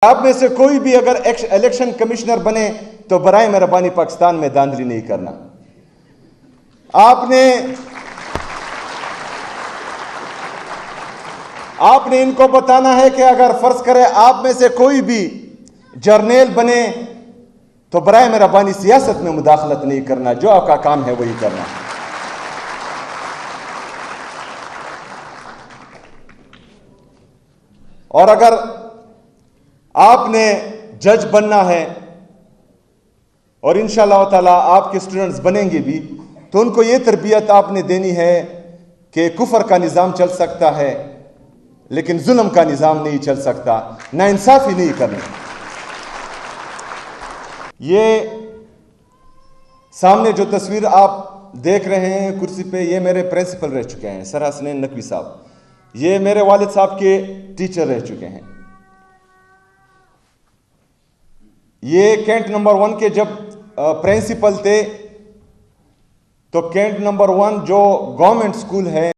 آپ میں سے کوئی بھی اگر الیکشن کمشنر بنے تو برائے مہربانی پاکستان میں داندلی نہیں کرنا. آپ نے ان کو بتانا ہے کہ اگر فرض کرے آپ میں سے کوئی بھی جرنیل بنے تو برائے مہربانی سیاست میں مداخلت نہیں کرنا، جو آپ کا کام ہے وہی کرنا. اور اگر آپ نے جج بننا ہے اور انشاءاللہ تعالی آپ کے سٹوڈنٹس بنیں گے بھی تو ان کو یہ تربیت آپ نے دینی ہے کہ کفر کا نظام چل سکتا ہے لیکن ظلم کا نظام نہیں چل سکتا، ناانصافی نہیں کرنی. یہ سامنے جو تصویر آپ دیکھ رہے ہیں کرسی پہ، یہ میرے پرنسپل رہ چکے ہیں سر حسنین نقوی صاحب. یہ میرے والد صاحب کے ٹیچر رہ چکے ہیں. یہ کینٹ نمبر 1 کے جب پرنسپل تھے تو کینٹ نمبر 1 جو گورنمنٹ سکول ہے